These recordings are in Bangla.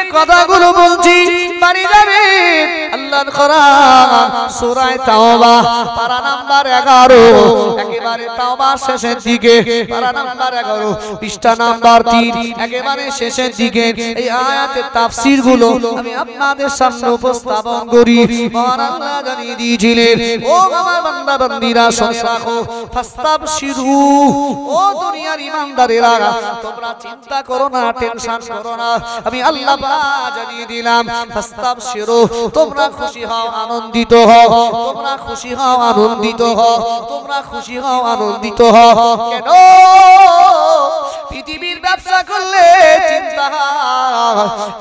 যে কথাগুলো বলছি বাড়ি যাবেন আল্লাহর কোরআন সূরা তাওবা পারা নাম্বার 11 একেবারে তাওবা শেষের দিকে পারা নাম্বার 11 পৃষ্ঠা নাম্বার 3 একেবারে শেষের দিকে এই আয়াতের তাফসীর গুলো আমি আপনাদের সামনে উপস্থাপন করি। মহান আল্লাহ জানিয়ে দিয়েছিলেন ও আমার বান্দা বান্দীরা শুনে রাখো ফাস্তাবশিরু ও দুনিয়ার ঈমানদারেরা তোমরা চিন্তা করো না টেনশন করো না আমি আল্লাহ পাক জানিয়ে দিলাম ফাস্তাবশিরু তোমরা খুশি হও আনন্দিত হও তোমরা খুশি হও আনন্দিত হও তোমরা খুশি হও আনন্দিত হও কেন পৃথিবীর ব্যবসা করলে চিন্তা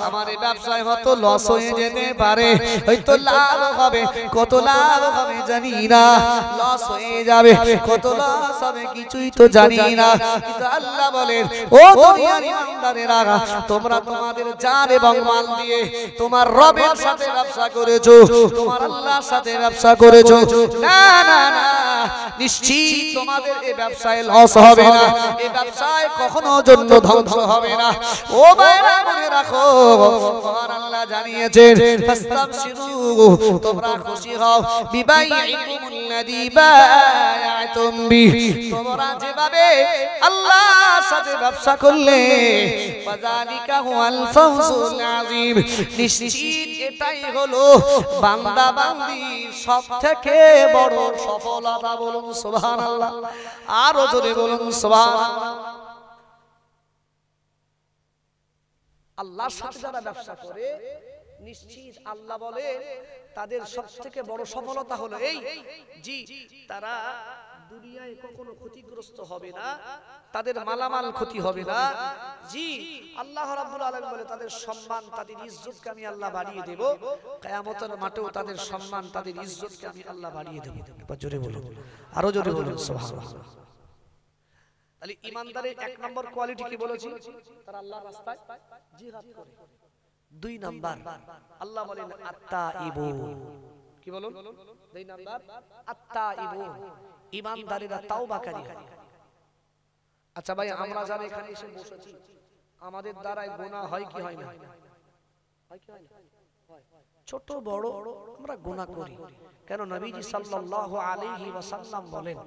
আমার এই ব্যবসায় হয়তো লস হয়ে যেতে পারে হয়তো লাভ হবে কত লাভ হবে জানি না লস হয়ে যাবে কত লস হবে কিছুই তো জানি না কিন্তু আল্লাহ বলেন ও দুনিয়ার ঈমানদারেরা তোমরা তোমাদের জান এবং মাল দিয়ে তোমার রবের সাথে ব্যবসা করেছো তোমার আল্লাহর সাথে ব্যবসা করেছো না না না নিশ্চিত তোমাদের এই ব্যবসায় লস হবে না এই ব্যবসায় কখনো জন্য ধ্বংস হবে না ও ভাইরা মনে রাখো মহান আল্লাহ জানিয়েছেন ফাস্তাবশিরু তোমরা খুশি হও বিবাইইকুমুল্লাযী বায়াতুম বিহি তোমরা যেভাবে আল্লাহর সাথে ব্যবসা করলে ফাযালিকা হুয়াল ফাওজুল আযীম নিশ্চিত এটাই হলো বান্দা বান্দির সবথেকে বড় সফলতা বলুন সুবহানাল্লাহ আরো জোরে বলুন সুবহানাল্লাহ। আল্লাহর সাথে যারা ব্যবসা করে নিশ্চিত আল্লাহ বলে তাদের সবথেকে বড় সফলতা হলো এই জি তারা দুনিয়ায় কখনো ক্ষতিগ্রস্ত হবে না তাদের মালামাল ক্ষতি হবে না জি আল্লাহ রাব্বুল আলামিন বলে তাদের সম্মান তাদের ইজ্জতকে আমি আল্লাহ বাড়িয়ে দেব কিয়ামতের মাঠেও তাদের সম্মান তাদের ইজ্জতকে আমি আল্লাহ বাড়িয়ে দেব। একবার জোরে বলুন আরো জোরে বলুন সুবহানাল্লাহ। তাহলে ঈমানদারের এক নম্বর কোয়ালিটি কি বলেছি তারা আল্লাহর রাস্তায় জিহাদ করে। দুই নাম্বার আল্লাহ বলেন আত্তাইবুন কি বলুন দুই নাম্বার আত্তাইবুন ঈমানদারেরা তাওবাকারী হয়। আচ্ছা ভাই আমরা যারা এখানে এসে বসেছি আমাদের দ্বারা গুনাহ হয় কি হয় না হয় কি হয় না ছোট বড় আমরা গুনাহ করি কেন নবীজি সাল্লাল্লাহু আলাইহি ওয়াসাল্লাম বলেন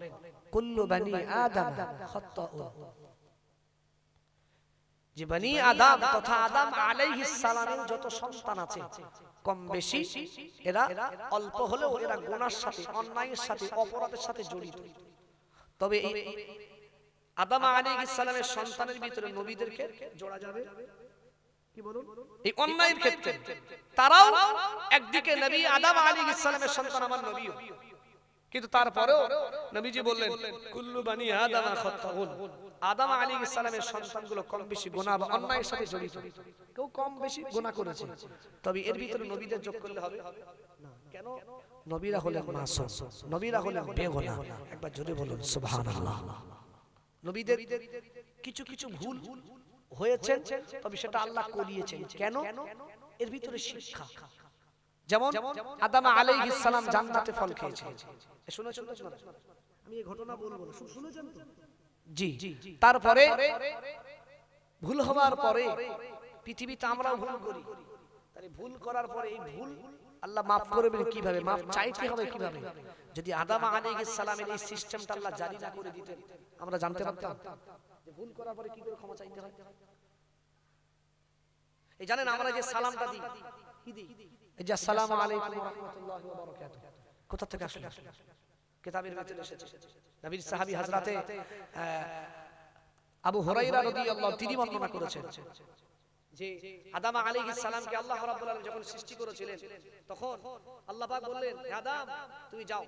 কুল্লু বনি আদম খাত্তাউন যে বনি আদম তথা আদম আলাইহিস সালামের যত সন্তান আছে কম বেশি এরা অল্প হলেও এরা গুনাহর সাথে অন্যায়ের সাথে অপরাধের সাথে জড়িত। তবে এই আদম আলাইহিস সালামের সন্তানের ভিতরে নবীদেরকে জোড়া যাবে কি বলুন এই অন্যায়ের ক্ষেত্রে তারাও একদিকে নবী আদম আলাইহিস সালামের সন্তান আমার নবীও কিন্তু তারপরেও নবীজি বললেন কুল্লু বনি আদম খাত্তাউন আদম আলাইহিস সালামের সন্তানগুলো কম বেশি গুনাহ বা অন্যায়ের সাথে জড়িত কেউ কম বেশি গুনাহ করেছে তবে এর ভিতরে নবীদের যোগ করলে হবে না কেন নবীরা হলেন মাসুম নবীরা হলেন বেগুনাহ। একবার জোরে বলুন সুবহানাল্লাহ। নবীদের কিছু কিছু ভুল হয়েছে তবে সেটা আল্লাহ করিয়েছেন কেন এর ভিতরে শিক্ষা। যেমন আদম আলাইহিস সালাম জান্নাতে ফল খেয়েছেন শুনেছেন তো আমি এই ঘটনা বলবো শুনেছেন তো জি তারপরে ভুল হওয়ার পরে পৃথিবীতে আমরাও ভুল করি তাহলে ভুল করার পরে এই ভুল আল্লাহ maaf করবেন কিভাবে maaf চাইতে হবে কিভাবে যদি আদম আলাইহিস সালামের এই সিস্টেমটা আল্লাহ জারি না করে দিতেন আমরা জানতে পারতাম যে ভুল করার পরে কি করে ক্ষমা চাইতে হয়। এই জানেন আমরা যে সালামটা দিই কি দিই এই যে আসসালামু আলাইকুম ওয়া রাহমাতুল্লাহি ওয়া বারাকাতুহু কোথা থেকে আসলে কিতাবের ভিতরে এসেছে নবীর সাহাবী হযরতে আবু হুরায়রা রাদিয়াল্লাহু তিনি বর্ণনা করেছেন যে আদম আলাইহিস সালামকে আল্লাহ রাব্বুল আলামিন যখন সৃষ্টি করেছিলেন তখন আল্লাহ পাক বললেন হে আদম তুমি যাও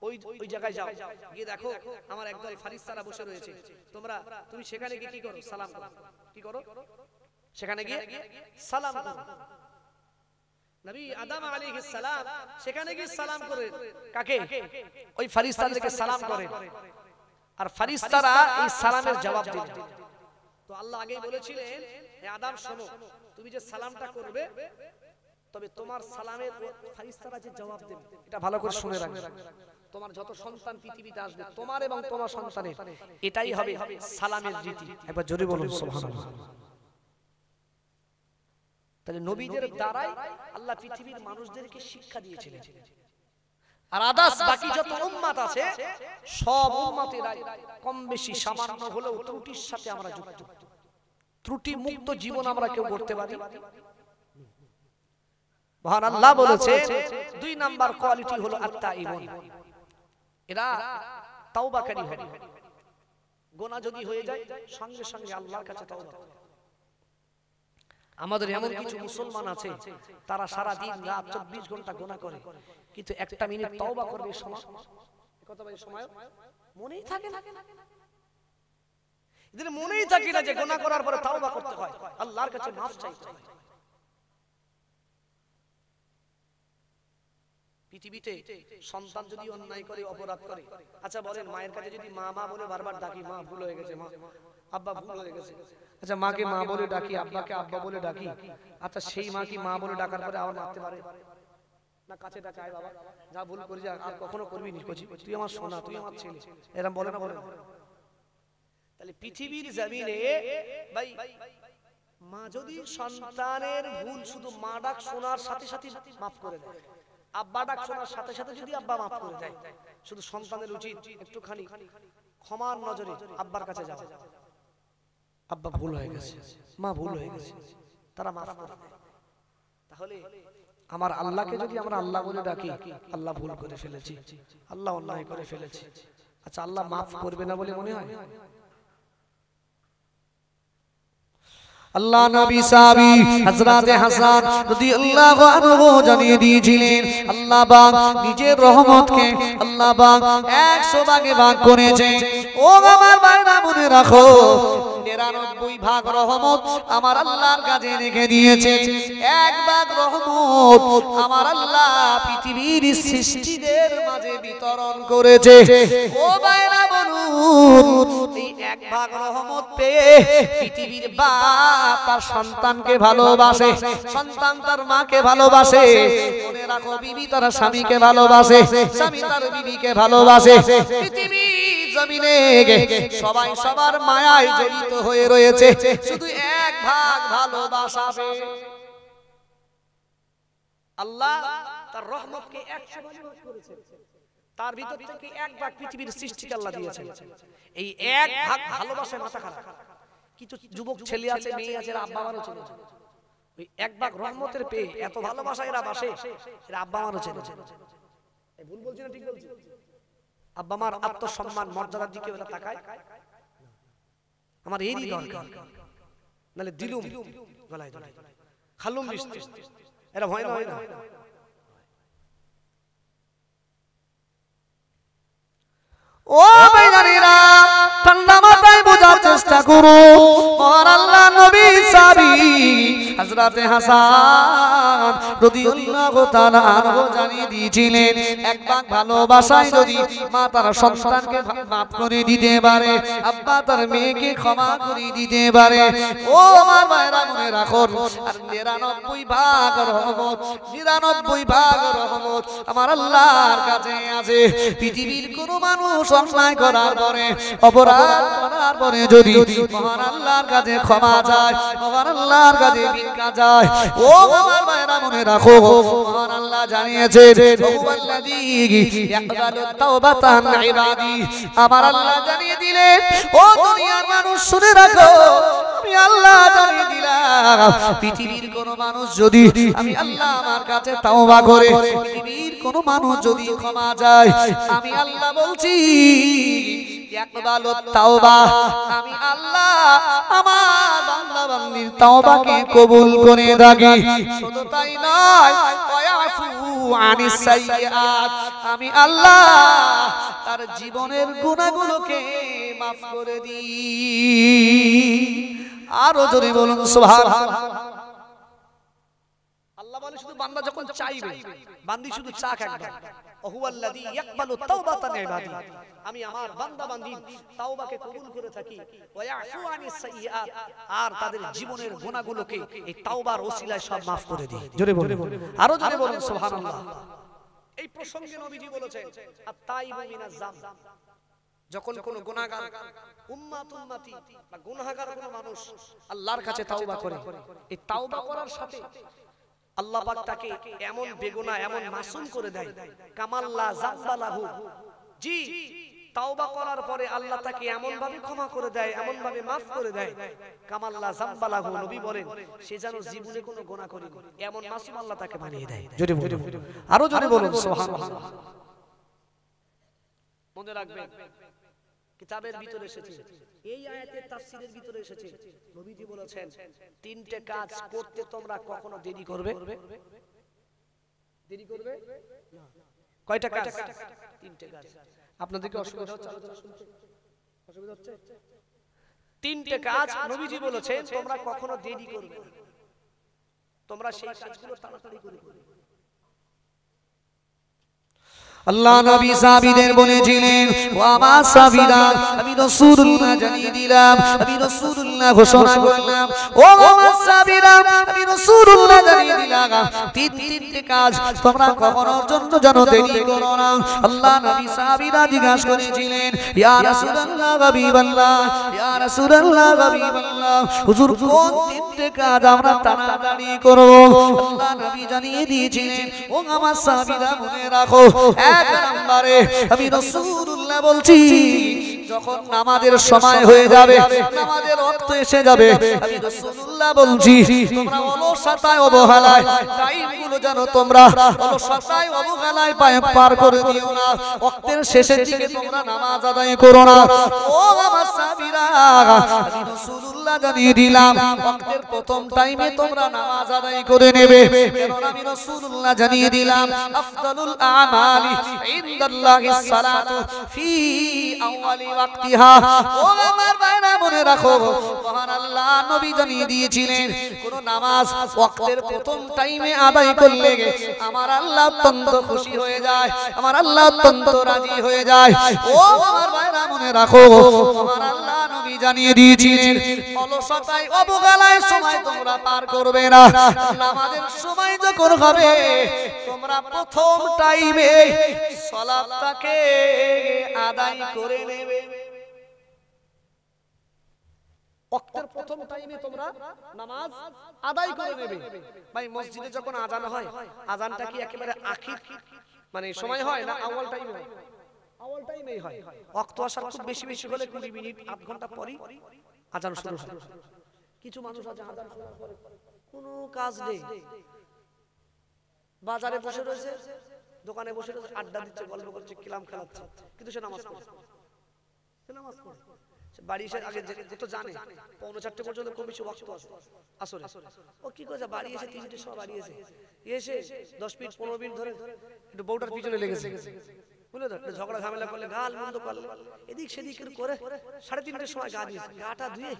ওই জায়গায় যাও গিয়ে দেখো আমার একদল ফেরেশতারা বসে রয়েছে তুমি সেখানে গিয়ে কি করো সালাম করো কি করো সেখানে গিয়ে সালাম করো। নবী আদম আলাইহিস সালাম সেখানে গিয়ে সালাম করেন কাকে ওই ফেরেশতাদেরকে সালাম করেন আর ফেরেশতারা এই সালামের জবাব দিলেন। তো আল্লাহ আগেই বলেছিলেন হে আদম শোনো তুমি যে সালামটা করবে তবে তোমার সালামের ফেরেশতারা যে জবাব দেবে এটা ভালো করে শুনে রাখবে তোমার যত সন্তান পৃথিবীতে আসবে তোমার এবং তোমার সন্তানের এটাই হবে সালামের রীতি। একবার জোরে বলুন সুবহানাল্লাহ। তাহলে নবীদের দ্বারাই আল্লাহ পৃথিবীর মানুষদেরকে শিক্ষা দিয়েছিলেন। আর আদার্স বাকি যত উম্মত আছে সব উম্মতেরা কম বেশি সামান্য হলেও ত্রুটির সাথে আমরা যুক্ত। ত্রুটি মুক্ত জীবন আমরা কেউ করতে পারি। মহান আল্লাহ বলেছে 2 নাম্বার কোয়ালিটি হলো আত-তাইবুন, এরা তাওবাকারী হবে। গুনাহ যদি হয়ে যায় সঙ্গে সঙ্গে আল্লাহর কাছে তাওবা করে। আমাদের এমন কিছু মুসলমান আছে তারা সারা দিন রাত 24 ঘন্টা গুনাহ করে, কিন্তু একটা মিনিট তওবা করবে সময় কত ভাই সময় মনেই থাকে না। এদের মনেই থাকে না যে গুনাহ করার পরে তওবা করতে হয়, আল্লাহর কাছে মাফ চাইতে হয়। পৃথিবীতে সন্তান যদি অন্যায় করে অপরাধ করে, আচ্ছা বলেন মায়ের কাছে যদি মা মা বলে বারবার ডাকি, মা ভুল হয়ে গেছে, মা আব্বা ভুল হয়ে গেছে, আচ্ছা মাকে মা বলে ডাকি, আব্বাকে আব্বা বলে ডাকি, আচ্ছা সেই মা কি মা বলে ডাকার পরে আবার মারতে পারে না? কাছে ডাকায় বাবা যা ভুল করি যা আর কখনো করবি না, তুই আমার সোনা, তুই আমার ছেলে, এরকম বলে না? বলে না। তাহলে পৃথিবীর জমিনে ভাই মা যদি সন্তানের ভুল শুধু মা ডাক শোনার সাথে সাথে মাফ করে দেয়, আব্বা ডাক শোনার সাথে সাথে যদি আব্বা মাফ করে দেয়, শুধু সন্তানের উচিত একটুখানি ক্ষমার নজরে আব্বার কাছে যাওয়া, আব্বা ভুল হয়ে গেছে, মা ভুল হয়ে গেছে, তারা মাফ করে দেয়। তাহলে আমার আল্লাহকে যদি আমরা আল্লাহ বলে ডাকি, আল্লাহ ভুল করে ফেলেছি, আল্লাহ অন্যায় করে ফেলেছি, আচ্ছা আল্লাহ মাফ করবে না বলে মনে হয়? আল্লাহ নবী সাহাবী হযরত হাসান রাদিয়াল্লাহু আনহু জানিয়ে দিয়েছিলেন আল্লাহ পাক নিজের রহমতকে আল্লাহ পাক 100 ভাগে ভাগ করেছে। ও আমার ভাইরা মনে রাখো 99 ভাগ রহমত আমার আল্লাহর কাছে রেখে দিয়েছে, 1 ভাগ রহমত আমার আল্লাহ পৃথিবীর সৃষ্টিদের মাঝে বিতরণ করেছে। ও ভাইরা বলুন এই 1 ভাগ রহমত পেয়ে পৃথিবীর বাপ তার সন্তানকে ভালোবাসে, সন্তান তার মাকে ভালোবাসে, মনে রাখো বিবি তার স্বামীকে ভালোবাসে, স্বামী তার বিবিকে ভালোবাসে। পৃথিবী জমিনে সবাই সবার মায়ায় জড়িত হয়ে রয়েছে, শুধু 1 ভাগ ভালোবাসা আল্লাহ তার রহমতকে 100 ভাগে ভাগ করেছে, তার ভিতর থেকে 1 ভাগ পৃথিবীর সৃষ্টিকে আল্লাহ দিয়েছেন। এই 1 ভাগ ভালোবাসায় মাথা খারাপ। কিছু যুবক ছেলে আছে, মেয়ে আছে, আব্বা মারও চেনে, ওই 1 ভাগ রহমতের পেয়ে এত ভালোবাসা এরা বাসে, এরা আব্বা মারও চেনে। ভুল বলছি না ঠিক বলছি? আব্বা মার আত্মসম্মান মর্যাদার দিকে ওরা তাকায়, আমার এরই দরকার, নালে দিলুম গলায় ধরে খালুম মিষ্টি, এরা ভয় না হয় না? ও ভাইজানেরা ঠান্ডা মাথায় বোঝার চেষ্টা করো, আমার আল্লাহ নবী সাহাবী হযরত হাসান রাদিয়াল্লাহু তাআলা আনহু জানিয়ে দিয়েছিলেন 1 ভাগ ভালোবাসায় যদি মা তার সন্তানকে মাফ করে দিতে পারে, আব্বা তার মেয়েকে ক্ষমা করে দিতে পারে, ও আমার ভাইরা মনে রাখুন আর 99 ভাগ রহমত, 99 ভাগ রহমত আমার আল্লাহর কাছে আছে। পৃথিবীর কোন মানুষ অন্যায় করার পরে, অপরাধ করার পরে যদি মহান আল্লাহর কাছে ক্ষমা চায়, মহান আল্লাহর কাছে ভিক্ষা চায়, ও আমার ভাইরা মনে রাখো মহান আল্লাহ জানিয়েছেন ওয়াল্লাযী ইয়াকবালু তাওবাতান ইবাদি, আমার আল্লাহ জানিয়ে দিলেন ও দুনিয়ার মানুষ শুনে রাখো, আমি আল্লাহ জানিয়ে দিলাম পৃথিবীর কোন মানুষ যদি আমি আল্লাহ আমার কাছে তাওবা করে, পৃথিবীর কোন মানুষ যদি ক্ষমা চায়, আমি আল্লাহ বলছি ইয়াকবালু তাওবা, আমি আল্লাহ আমার বান্দা বান্দির তাওবাকে কবুল করে থাকি। শুধু তাই নয় ওয়ায়াফু আনিস সাইয়্যাত, আমি আল্লাহ তার জীবনের গুনাহগুলোকে maaf করে দিই। আরো জোরে বলুন সুবহানাল্লাহ। আল্লাহ বলে শুধু বান্দা যখন চাইবে, বান্দি শুধু চাক একবার, ওহুয়াল্লাযী ইয়াকবালু তাওবাতান ইবাদি, আমি আমার বান্দা বান্দির তাওবাকে কবুল করে থাকি, ওয়া ইয়াফু আনিস সাইয়্যাত, আর তাদের জীবনের গুনাহগুলোকে এই তাওবার ওসিলায় সব maaf করে দিই। জোরে বলুন, আরো জোরে বলুন সুবহানাল্লাহ। এই প্রসঙ্গে নবীজি বলেছেন আত-তাইবু মিনাজ যাম, যখন কোন গুনাহগার উম্মতি বা গুনাহগার কোন মানুষ আল্লাহর কাছে তাওবা করে, এই তাওবা করার সাথে আল্লাহ পাক তাকে এমন বেগুনাহ এমন মাসুম করে দেয়, কামাল্লা জাম্বালাহু, জি তাওবা করার পরে আল্লাহ তাকে এমন ভাবে ক্ষমা করে দেয়, এমন ভাবে maaf করে দেয়, কামাল্লা জাম্বালাহু, নবী বলেন সে যেন জীবনে কোনো গুনাহ করেনি, এমন মাসুম আল্লাহ তাকে বানিয়ে দেয়। জোরে বলুন, আরো জোরে বলুন সুবহানাল্লাহ। মনে রাখবেন কিতাবের ভিতরে এসেছে, এই আয়াতের তাফসীরের ভিতরে এসেছে, নবীজি বলেছেন তিনটে কাজ করতে তোমরা কখনো দেরি করবে না। কয়টা কাজ? তিনটে কাজ। আপনাদেরকে অসুবিধা হচ্ছে আলোচনা শুনতে? অসুবিধা হচ্ছে? তিনটে কাজ নবীজি বলেছেন তোমরা কখনো দেরি করবে না, তোমরা সেই কাজগুলো তাড়াতাড়ি করে করবে। আল্লাহ নবী সাহাবীদের বলেছিলেন, ও আমার সাহাবীরা, আমি রাসূলুল্লাহ জানিয়ে দিলাম, আমি রাসূলুল্লাহ ঘোষণা করলাম, ও আমার সাহাবীরা, আমি রাসূলুল্লাহ জানিয়ে দিলাম, তিনটে কাজ তোমরা কখনোর জন্য যেন দেরি করো না। আল্লাহ নবী সাহাবীরা জিজ্ঞাসা করেছিলেন, ইয়া রাসূলুল্লাহ হাবিবাল্লাহ, ইয়া রাসূলুল্লাহ হাবিবাল্লাহ, হুজুর কোন তিনটে কাজ আমরা তাড়াতাড়ি করব? আল্লাহ নবী জানিয়ে দিয়েছিলেন, ও আমার সাহাবীরা মনে রাখো, এক নম্বরে আমি রাসূলুল্লাহ বলছি, যখন নামাজের সময় হয়ে যাবে, নামাজের ওয়াক্ত এসে যাবে, আমি রাসূলুল্লাহ বলছি তোমরা অলসতায় অবহেলায় টাইমগুলো যেন তোমরা অলসতায় অবহেলায় পার করে দিও না, ওয়াক্তের শেষের দিকে তোমরা নামাজ আদায় করো না। ও আমার সাহাবীরা, আমি রাসূলুল্লাহ জানিয়ে দিলাম, ওয়াক্তের প্রথম টাইমে তোমরা নামাজ আদায় করে নেবে, কারণ আমি রাসূলুল্লাহ জানিয়ে দিলাম, আফদালুল আমালি ইনদাল্লাহিস সালাতু ফি আউয়ালি ওয়াক্তিহা। ও আমার ভাইরা মনে রাখো, মহান আল্লাহ নবী জানিয়ে দিয়েছিলেন, কোন নামাজ ওয়াক্তের প্রথম টাইমে আদায় করলে আমার আল্লাহ অত্যন্ত খুশি হয়ে যায়, আমার আল্লাহ অত্যন্ত রাজি হয়ে যায়। ও আমার ভাইরা মনে রাখো, মহান আল্লাহ নবী জানিয়ে দিয়েছিলেন, অলসতায় অবহেলায় সময় তোমরা পার করবে না, নামাজের সময় যখন হবে তোমরা প্রথম টাইমে সালাতটাকে আদায় করে নেবে। ওয়াক্তের প্রথম টাইমে তোমরা নামাজ আদায় করে নেবে। ভাই মসজিদে যখন আজান হয়, আজানটা কি একেবারে আখির মানে সময় হয় না আউয়াল টাইমে হয়? আউয়াল টাইমেই হয়। ওয়াক্ত আসার খুব বেশি বেশি হলে 20 মিনিট আধ ঘন্টা পরেই আজান শুরু হয়। কিছু মানুষ আছে আজান শোনার পরে কোনো কাজ নেই, বাজারে বসে রয়েছে, দোকানে বসে রয়েছে, আড্ডা দিচ্ছে, গল্প করছে, কিলাম খেলাচ্ছে, কিন্তু সে নামাজ পড়ছে, সে নামাজ পড়ছে। বাড়ি এসে আগে যেহেতু জানে 4:45 পর্যন্ত খুব বেশি ওয়াক্ত আছে আসরে, ও কি করেছে বাড়ি এসে 3টের সময় বাড়ি এসে 10 মিনিট 15 মিনিট ধরে একটু বউটার পিছনে লেগেছে, বুঝলে তো, ঝগড়া ঝামেলা করলে, গাল মন্দ করলে, এদিক সেদিক করে 3:30টার সময় গা দিয়েছে, গাটা ধুয়ে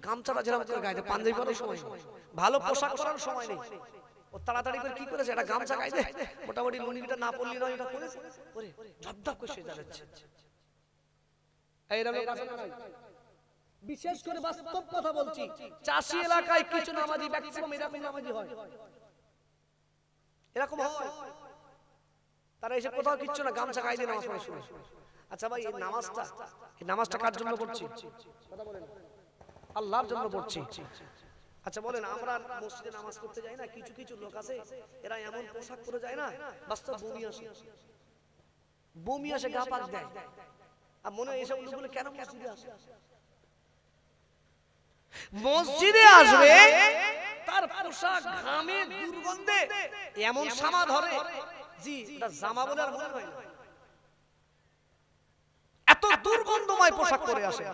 গামছাটা যেরকম করে গায়ে, পাঞ্জাবি পরার সময়, ভালো পোশাক পরার সময় নেই, ও তাড়াতাড়ি করে কি করেছে, একটা গামছা গায়ে দেয়, মোটামুটি লুঙ্গিটা না পরলি নয়, এটা করেছে, করে ঝপঝপ করে সেজে যাচ্ছে। বিশেষ করে বাস্তব কথা বলছি, চাষি এলাকায় কিছু নামাজি ম্যাক্সিমাম এরকম নামাজি হয়, এরকম হয়, তারা এসে কোথাও কিচ্ছু না, গামছা গায়ে দিয়ে নামাজ পড়ে শুনে। আচ্ছা ভাই, এই নামাজটা কার জন্য পড়ছি? কথা বলেন, আল্লাহর জন্য পড়ছি। আচ্ছা বলেন, আমরা মসজিদে নামাজ পড়তে যাই না, কিছু কিছু লোক আছে এরা এমন পোশাক পরে যায় না, বাস্তব বমি আসে, গা পাক দেয়, আর মনে হয় এসব লোকগুলো কেন মসজিদে আসে? মসজিদে আসবে, তার পোশাক ঘামে দুর্গন্ধে এমন সামা ধরে, জি এটা জামা বলে আর মনে হয় না, এত দুর্গন্ধময় পোশাক পরে আসে।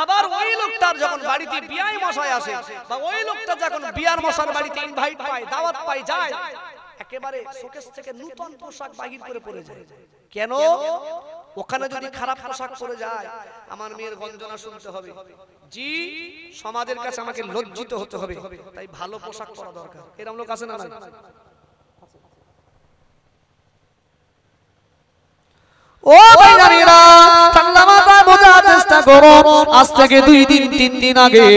আবার ওই লোকটার যখন বাড়িতে বিয়ায় মশাই আসে, বা ওই লোকটা যখন বিয়ার মশার বাড়িতে ইনভাইট পায়, দাওয়াত পায়, যায়, একেবারে শোকেস থেকে নতুন পোশাক বাহির করে পরে যায়। কেন? ওখানে যদি খারাপ পোশাক পরে যায়, আমার মেয়ের গঞ্জনা শুনতে হবে, জি সমাজের কাছে আমাকে লজ্জিত হতে হবে, তাই ভালো পোশাক পরা দরকার। এরকম লোক আছে না? ও ভাইরা, ঠান্ডা মাথায় বোঝার চেষ্টা চিন্তা করো, আজ থেকে 2 দিন 3 দিন আগে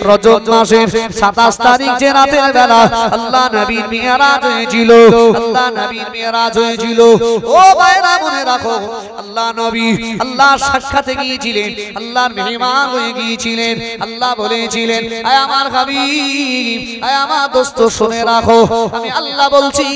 রজব মাসের 27 তারিখ যে রাতের বেলা আল্লাহ নবীর মিরাজ হয়েছিল, আল্লাহ নবীর মিরাজ হয়েছিল। ও ভাইরা মনে রাখো, আল্লাহ নবী আল্লাহর সাক্ষাতে গিয়েছিলেন, আল্লাহর মেহমান হয়ে গিয়েছিলেন। আল্লাহ বলেছিলেন, আয় আমার হাবিব, আয় আমার দোস্ত, শুনে রাখো, আমি আল্লাহ বলছি,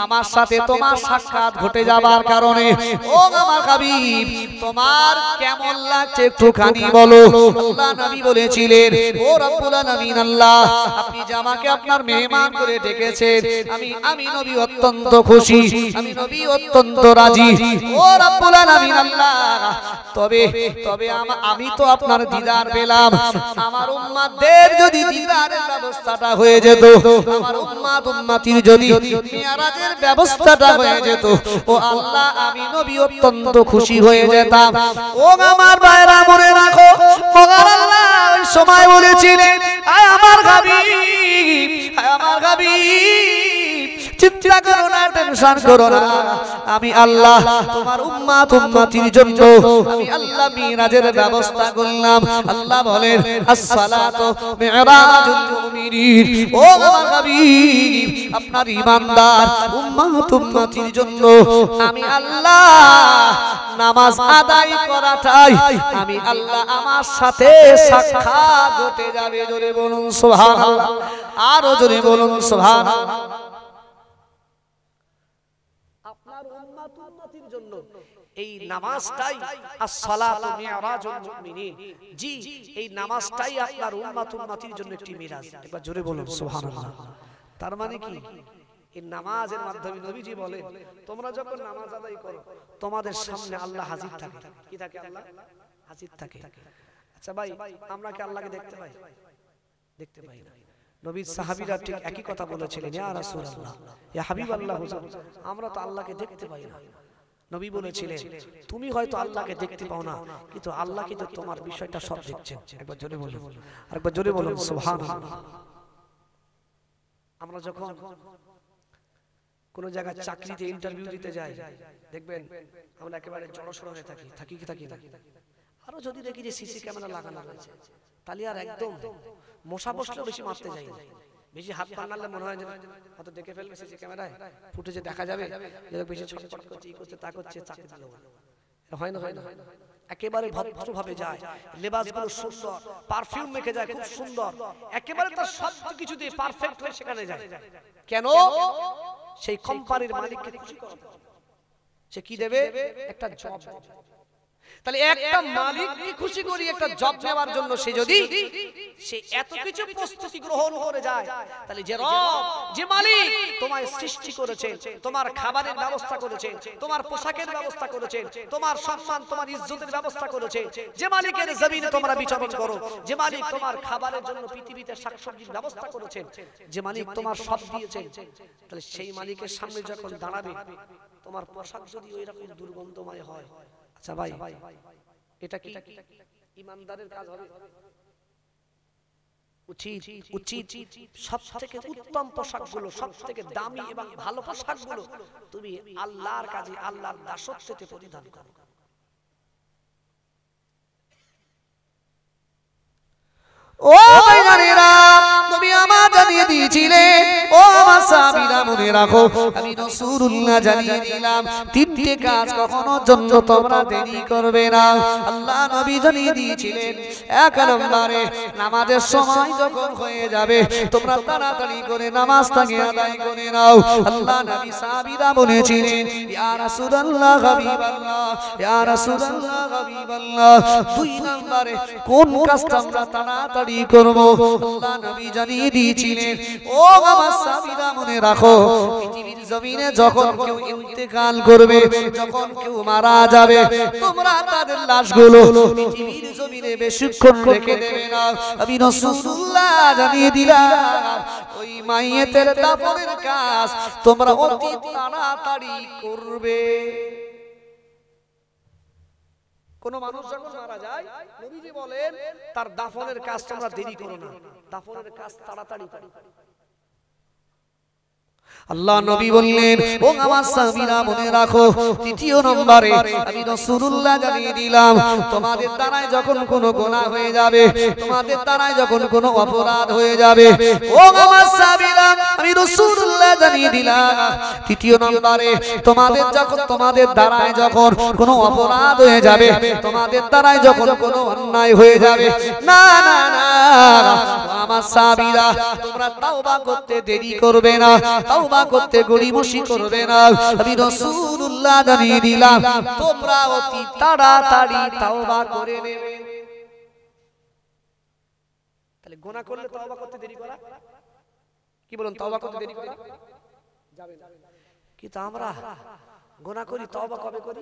আমার সাথে তোমার সাক্ষাৎ ঘটে যাবার কারণে ও আমার হাবিব তোমার কেমন লাগছে একটুখানি বলো। আল্লাহ নবী বলেছিলেন, ও রব্বুল আলামিন আল্লাহ, আপনি যে আমাকে আপনার মেহমান করে ডেকেছেন, আমি নবী অত্যন্ত খুশি, আমি নবী অত্যন্ত রাজি। ও রব্বুল আলামিন আল্লাহ, তবে আমি তো আপনার দিদার পেলাম, আমার উম্মতদের যদি দিদারের ব্যবস্থাটা হয়ে যেত, আমার উম্মতির যদি মিরাজের ব্যবস্থাটা হয়ে যেত, ও আল্লাহ আমি নবী অত্যন্ত খুশি হয়ে যেতাম। ও আমার ভাইরা মনে রাখো, মহান আল্লাহ ওই সময় বলেছিলেন, আয় আমার হাবিব, আয় আমার হাবিব, চিন্তা করো না, টেনশন করো না, আমি আল্লাহ তোমার উম্মতির জন্য আমি আল্লাহ মিরাজের ব্যবস্থা করলাম। আল্লাহ বলেন, আসসালাতু মিরাজুল মুমিনিন। ও আমার হাবিব, আপনার ঈমানদার উম্মতির জন্য আমি আল্লাহ নামাজ আদায় করাটাই আমি আল্লাহ আমার সাথে সাক্ষাৎ ঘটে যাবে। জোরে বলুন সুবহানাল্লাহ, আরো জোরে বলুন সুবহানাল্লাহ। আপনার উম্মতির জন্য এই নামাজটাই as-সালাতু মিরাজুল মুমিনিন। জি, এই নামাজটাই আপনার উম্মতির জন্য একটি মিরাজ। একবার জোরে বলুন সুবহানাল্লাহ। তার মানে কি, এই নামাজের মাধ্যমে নবীজি বলেন, তোমরা যখন নামাজ আদায় করো তোমাদের সামনে আল্লাহ হাজির থাকে। কি থাকে? আল্লাহ হাজির থাকে। আচ্ছা ভাই, আমরা কি আল্লাহকে দেখতে পাই? দেখতে পাই না। নবীর সাহাবীরা ঠিক একই কথা বলেছিলেন, ইয়া রাসূলুল্লাহ, ইয়া হাবিবাল্লাহ, হুজুর আমরা তো আল্লাহকে দেখতে পাই না। নবী বলেছিলেন, তুমি হয়তো আল্লাহকে দেখতে পাও না, কিন্তু আল্লাহ কিন্তু তোমার বিষয়টা সব দেখছেন। একবার জোরে বলুন, আরেকবার জোরে বলুন সুবহানাল্লাহ। আমরা যখন কোন জায়গায় চাকরিতে ইন্টারভিউ দিতে যাই, দেখবেন আমরা একেবারে জড়সড় হয়ে থাকি কি থাকি না। আরো যদি দেখি যে সিসি ক্যামেরা লাগানো রয়েছে, তাহলে আর একদম মশা বসলেও বেশি মারতে যাই না। বেশি হাত পা নাড়লে মনে হয় যে হয়তো দেখে ফেলবে সিসি ক্যামেরায়, ফুটেজে দেখা যাবে যে বেশি ছটফট করছে, ই করছে, তা করছে, চাকরি দিল না। হয় না, একেবারে ভদ্রভাবে যায়, লেবাসগুলো সুন্দর, পারফিউম মেখে যায়, খুব সুন্দর, একেবারে তার সব কিছু দিয়ে পারফেক্ট হয়ে সেখানে যায়। কেন? সেই কোম্পানির মালিককে খুশি করার জন্য। সে কি দেবে? একটা জব। তাহলে একটা মালিককে খুশি করি একটা জব নেওয়ার জন্য সে যদি সে এত কিছু প্রস্তুতি গ্রহণ করে যায়, তাহলে যে রব, যে মালিক তোমায় সৃষ্টি করেছেন, তোমার খাবারের ব্যবস্থা করেছেন, তোমার পোশাকের ব্যবস্থা করেছেন, তোমার সম্মান, তোমার ইজ্জতের ব্যবস্থা করেছেন, যে মালিকের জমিনে তোমরা বিচরণ করো, যে মালিক তোমার খাবারের জন্য পৃথিবীতে শাকসবজির ব্যবস্থা করেছেন, যে মালিক তোমার সব দিয়েছেন, তাহলে সেই মালিকের সামনে যখন দাঁড়াবে, তোমার পোশাক যদি ওই রকম দুর্গন্ধময় হয়, আচ্ছা ভাই, এটা কি ঈমানদারের কাজ হবে? উচিত সবথেকে উত্তম পোশাকগুলো, সবথেকে দামি এবং ভালো পোশাকগুলো তুমি আল্লাহর কাজে, আল্লাহর দাসত্বে পরিধান করো। ও ভাইরা, নবী আমার জানিয়ে দিয়েছিলেন, ও আমার সাহাবীরা মনে রাখো, আমি রাসূলুল্লাহ জানিয়ে দিলাম, 3টে কাজ কখনো জন্য তোমরা দেরি করবে না। আল্লাহ নবী জানিয়ে দিয়েছিলেন, 1 নম্বরে নামাজের সময় যখন হয়ে যাবে তোমরা তাড়াতাড়ি করে নামাজটাকে আদায় করে নাও। আল্লাহ নবী সাহাবীরা বলেছিলেন, ইয়া রাসূলুল্লাহ হাবিবাল্লাহ, ইয়া রাসূলুল্লাহ হাবিবাল্লাহ। 2 নম্বরে কোন কাজটা আমরা তাড়াতাড়ি করব? আল্লাহ নবী জানিয়ে দিয়েছিলেন, ও আমার সাহাবীরা মনে রাখো, পৃথিবীর জমিনে যখন কেউ ইন্তেকাল করবে, যখন কেউ মারা যাবে, তোমরা তাদের লাশগুলো পৃথিবীর জমিনে বেশিক্ষণ রেখে দেবে না। আমি রাসূলুল্লাহ জানিয়ে দিলাম, ওই মাইয়েতের দাফনের কাজ তোমরা অতি তাড়াতাড়ি করবে। কোন মানুষ যখন মারা যায়, নবীজি বলেন তার দাফনের কাজ তোমরা দেরি করো না, দাফনের কাজ তাড়াতাড়ি করো। আল্লাহ নবী বললেন, ও আমার সাহাবীরা মনে রাখো, তৃতীয় নম্বরে আমি রাসূলুল্লাহ জানিয়ে দিলাম, তোমাদের দ্বারাই যখন কোনো গুনাহ হয়ে যাবে, তোমাদের দ্বারাই যখন কোনো অপরাধ হয়ে যাবে, ও আমার সাহাবীরা আমি রাসূলুল্লাহ জানিয়ে দিলাম, তৃতীয় নম্বরে তোমাদের দ্বারাই যখন কোনো অপরাধ হয়ে যাবে, তোমাদের দ্বারাই যখন কোনো অন্যায় হয়ে যাবে, না না না আমার সাহাবীরা তোমরা তাওবা করতে দেরি করবে না, তাওবা করতে গড়িমসি করবে না। আমি রাসূলুল্লাহ জানিয়ে দিলাম, তোমরা অতি তাড়াতাড়ি তাওবা করে নেবে। তাহলে গুনাহ করলে তওবা করতে দেরি করা, কি বলুন, তওবা করতে দেরি করা যাবে না। কিন্তু আমরা গুনাহ করি, তওবা কবে করি?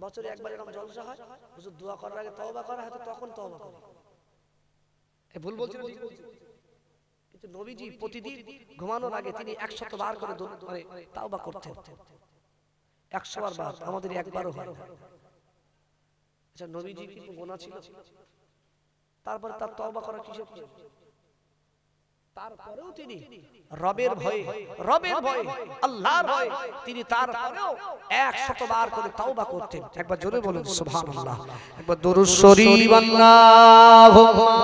বছরে একবার এরকম জলসা হয়, হুজুর দোয়া করার আগে তওবা করা হয়, তো তখন তওবা করি। এ ভুল বলছি না, ঠিক বলছি? কিন্তু নবীজি প্রতিদিন ঘুমানোর আগে তিনি 100 বার করে তাওবা করতেন। 100 বার, আমাদের একবারও হয় না। আচ্ছা, নবীজি কিন্তু গুনাহ ছিল, তারপরে তার তওবা করা কিসের প্রয়োজন? তারপরেও তিনি রবের ভয়ে আল্লাহর ভয়ে তিনি তারপরেও 100 বার করে তাওবা করতেন। একবার জোরে বলুন সুবহানাল্লাহ, একবার দরুদ শরীফ আল্লাহুম্মা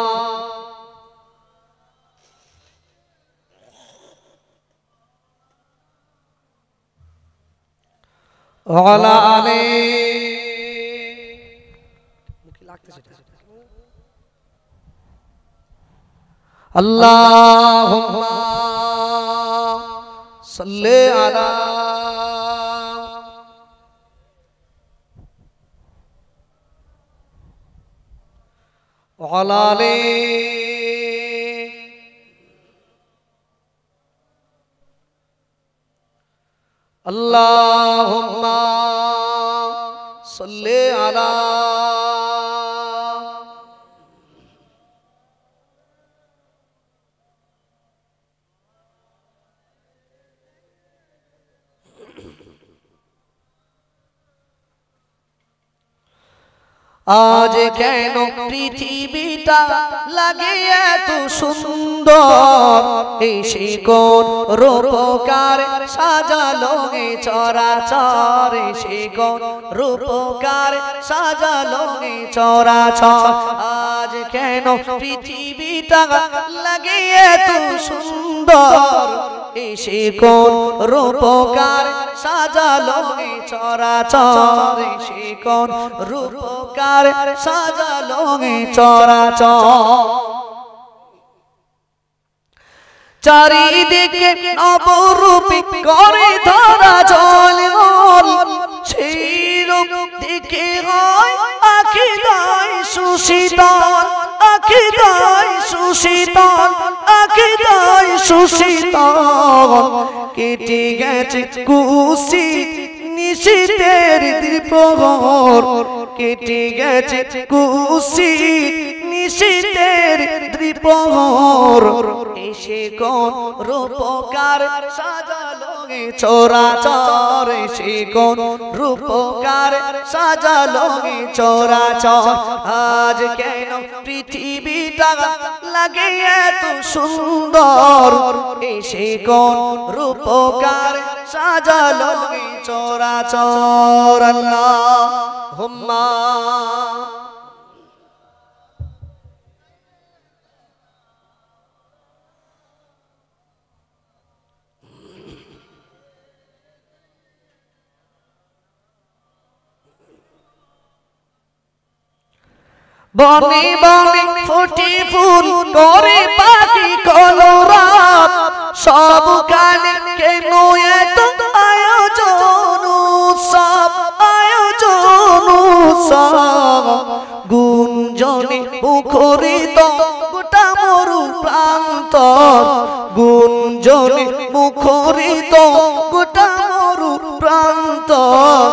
ওয়ালা আলে মুখে লাগতেছে আল্লাহুম্মা সাল্লি আলা ওয়ালা আলে আল্লাহুম্মা সাল্লি আলা আজ কেন পৃথিবীটা লাগে এত সুন্দর, এসে কোন রূপকার সাজালো এ চরাচর, এসে কোন রূপকার সাজালো এ চরাচর। আজ কেন পৃথিবীটা লাগে এত সুন্দর, এসে কোন রূপকার সাজালো এ চরাচর, এসে কোন রূপকার সাজালো এ চরাচর। চারিদিকে নবরূপী করে ধরা জল, সেই রূপ দেখে হয় আখিদায় সুশীতল, আখিদায় সুশীতল, আখিদায় সুশীতল। কেটে গেছে কুৎসিত নিশীথের দ্বিপ্রহর, কেটে গেছে কুৎসিত নিশীথের দ্বিপ্রহর, এসে কোন রূপকার সাজালো এ চরাচর, এসে কোন রূপকার সাজালো এ চরাচর। আজ কেন পৃথিবীটা লাগে এত সুন্দর, এসে কোন রূপকার সাজালো এ চরাচর। আল্লাহুম্মা বনে বনে ফুটি ফুল করে পাখি কলরাত, সব কালে কেন এত আয়োজন উৎসব, আয়োজন উৎসব। গুঞ্জনে মুখরিত গোটা মরু প্রান্তর, গুঞ্জনে মুখরিত গোটা মরু প্রান্তর,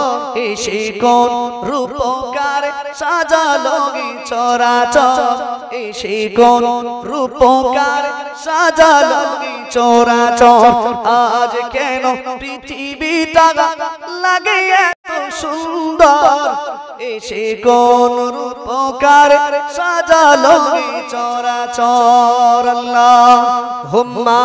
এসে কোন রূপকার সাজালো এ চরাচর, এসে কোন রূপকার সাজালো এ চরাচর। আজ কেন পৃথিবীটা লাগে এত সুন্দর, এসে কোন রূপকার সাজালো এ চরাচর। আল্লাহুম্মা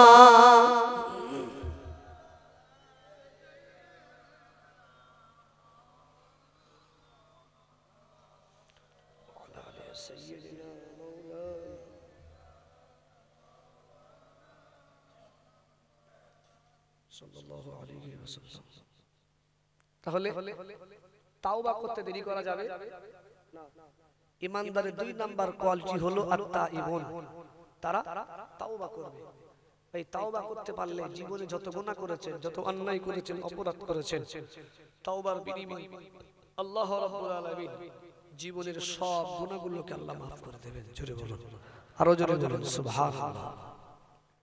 সাল্লাল্লাহু আলাইহি ওয়াসাল্লাম। তাহলে তাওবা করতে দেরি করা যাবে না। ইমানদারের 2 নাম্বার কোয়ালিটি হলো আত-তাইবুন, তারা তাওবা করবে। এই তাওবা করতে পারলে জীবনে যত গুনাহ করেছেন, যত অন্যায় করেছেন, অপরাধ করেছেন, তাওবার বিনিময়ে আল্লাহ রাব্বুল আলামিন জীবনের সব গুনাহগুলোকে আল্লাহ মাফ করে দেবেন। জোরে বলুন, আরো জোরে বলুন সুবহানাল্লাহ।